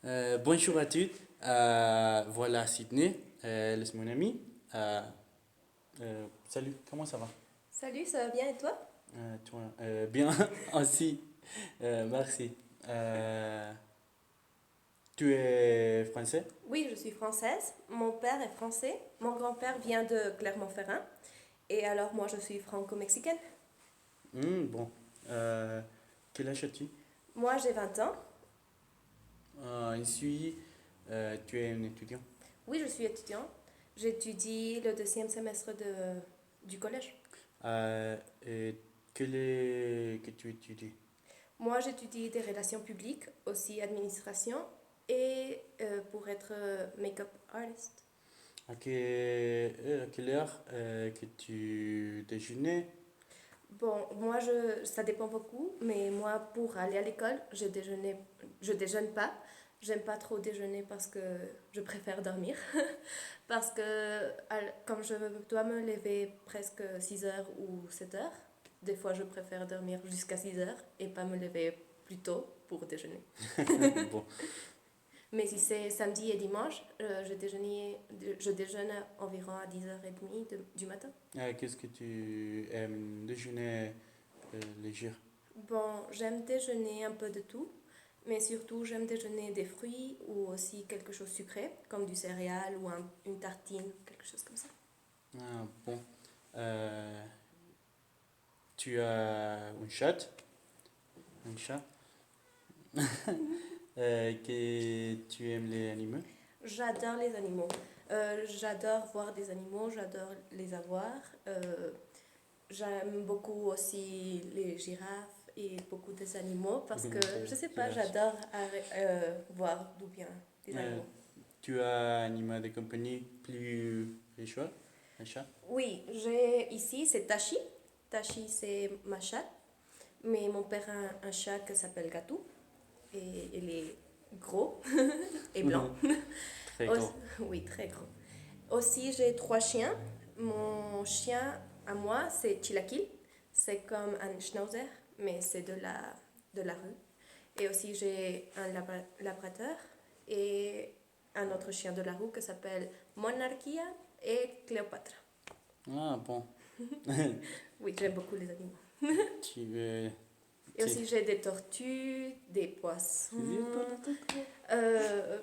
Bonjour à tous. Voilà Sydney, elle est mon ami. Salut, comment ça va? Salut, ça va bien et toi? Toi, bien aussi. Merci. Euh, Tu es français? Oui, je suis française. Mon père est français. Mon grand-père vient de Clermont-Ferrand. Et alors moi, je suis franco-mexicaine. Bon. Euh, Quel âge as-tu? Moi, j'ai 20 ans. Ici, tu es un étudiant. Oui, je suis étudiante. J'étudie le deuxième semestre du collège. Et quel est que tu étudies? Moi, j'étudie des relations publiques, aussi administration, et pour être make-up artist. À quelle heure que tu déjeunes? Bon, ça dépend beaucoup, mais moi, pour aller à l'école, je déjeune pas. J'aime pas trop déjeuner parce que je préfère dormir. Parce que comme je dois me lever presque 6 heures ou 7 heures, des fois je préfère dormir jusqu'à 6 heures et pas me lever plus tôt pour déjeuner. Bon. Mais si c'est samedi et dimanche, je déjeune environ à 10h30 du matin. Qu'est-ce que tu aimes déjeuner léger? Bon, j'aime déjeuner un peu de tout, mais surtout j'aime déjeuner des fruits ou aussi quelque chose sucré, comme du céréal ou une tartine, quelque chose comme ça. Bon. Euh, Tu as un chat? Un chat? Que tu aimes les animaux? J'adore les animaux. J'adore voir des animaux, j'adore les avoir. J'aime beaucoup aussi les girafes et beaucoup des animaux parce que, je sais pas, Girafe. j'adore voir d'où bien des Euh, animaux. Tu as un animal de compagnie plus riche? Un chat? Oui, j'ai ici, c'est Tashi. Tashi, c'est ma chatte. Mais mon père a un chat qui s'appelle Gatou. Et il est gros et blanc. Très gros. Oui, très gros. Aussi, j'ai trois chiens. Mon chien à moi, c'est Chilakil. C'est comme un schnauzer, mais c'est de la rue. Et aussi, j'ai un labrador et un autre chien de la rue qui s'appelle Monarchia et Cléopâtre. Bon. Oui, j'aime beaucoup les animaux. Tu veux. Et aussi, j'ai des tortues, des poissons. Tu veux pas de coco? Euh,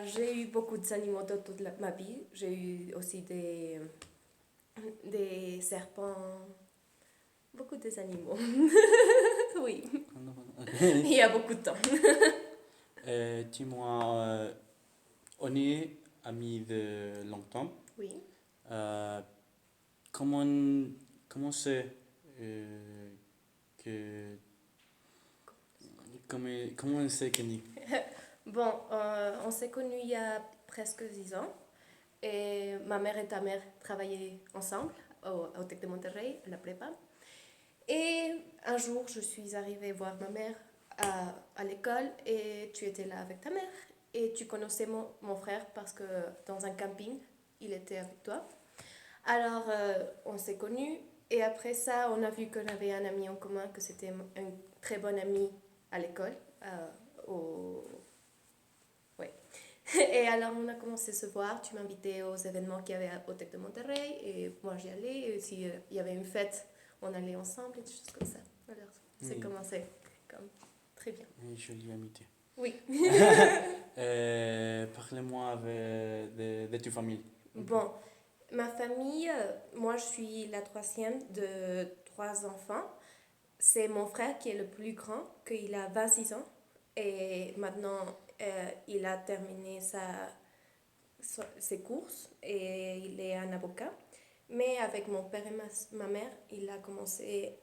j'ai eu beaucoup d'animaux dans toute ma vie. J'ai eu aussi des serpents, beaucoup des animaux. Oui, il y a beaucoup de temps. Dis-moi, on est amis de longtemps. Oui. Euh, comment comment c'est que comment c'est que ni- Bon, on s'est connus il y a presque 10 ans. Et ma mère et ta mère travaillaient ensemble au Tec de Monterrey, à la prépa. Et un jour, je suis arrivée voir ma mère à l'école et tu étais là avec ta mère. Et tu connaissais mon frère parce que dans un camping, il était avec toi. Alors, on s'est connus et après ça, on a vu qu'on avait un ami en commun, que c'était un très bon ami à l'école. Au... Ouais. Et alors, on a commencé à se voir. Tu m'invitais aux événements qu'il y avait au Tec de Monterrey et moi j'y allais. Et s'il y avait une fête, on allait ensemble et des choses comme ça. Alors, c'est Oui, commencé comme très bien. une jolie amitié. Oui. Parlez-moi de ta famille. Un peu. Bon, ma famille, moi je suis la troisième de trois enfants. C'est mon frère qui est le plus grand, qu'il a 26 ans. Et maintenant, il a terminé ses courses et il est un avocat. Mais avec mon père et ma mère, il a commencé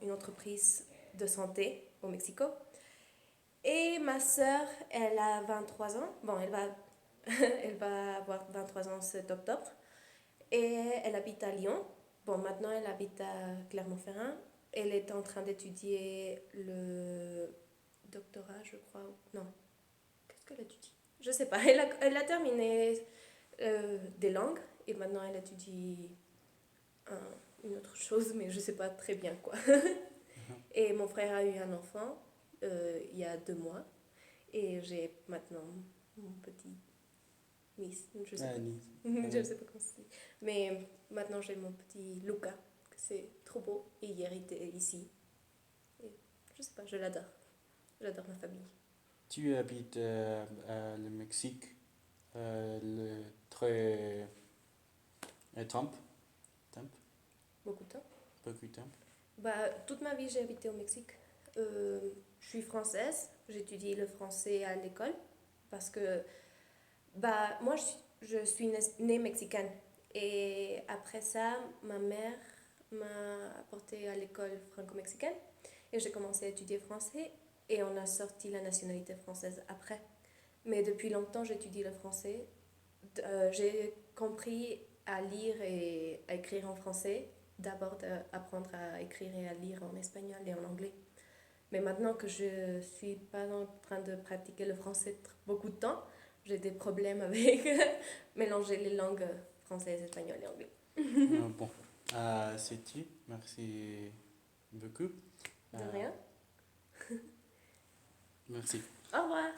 une entreprise de santé au Mexico. Et ma sœur, elle a 23 ans. Bon, elle va avoir 23 ans cet octobre. Et elle habite à Lyon. Bon, maintenant, elle habite à Clermont-Ferrand. Elle est en train d'étudier le doctorat, je crois. Non, qu'est-ce qu'elle étudie? Je sais pas. Elle a terminé des langues et maintenant elle étudie une autre chose, mais je sais pas très bien quoi. Et mon frère a eu un enfant il y a 2 mois. Et j'ai maintenant mon petit niece, je sais Ah, pas. Nice. Je sais pas comment c'est. Mais maintenant j'ai mon petit Luca, que c'est trop beau. Et hier il était ici. Et je sais pas, je l'adore. J'adore ma famille. Tu habites le Mexique, le très temp, temp, Beaucoup de temps. beaucoup de temps. Bah, toute ma vie j'ai habité au Mexique. Je suis française, j'étudie le français à l'école parce que bah, moi je suis née mexicaine. Et après ça, ma mère m'a apportée à l'école franco-mexicaine et j'ai commencé à étudier français et on a sorti la nationalité française après. Mais depuis longtemps, j'étudie le français. J'ai compris à lire et à écrire en français, d'abord d'apprendre à écrire et à lire en espagnol et en anglais. Mais maintenant que je suis pas en train de pratiquer le français beaucoup de temps, j'ai des problèmes avec mélanger les langues françaises, espagnoles et anglais. Bon, c'est tout. Merci beaucoup. De rien. Merci. Au revoir.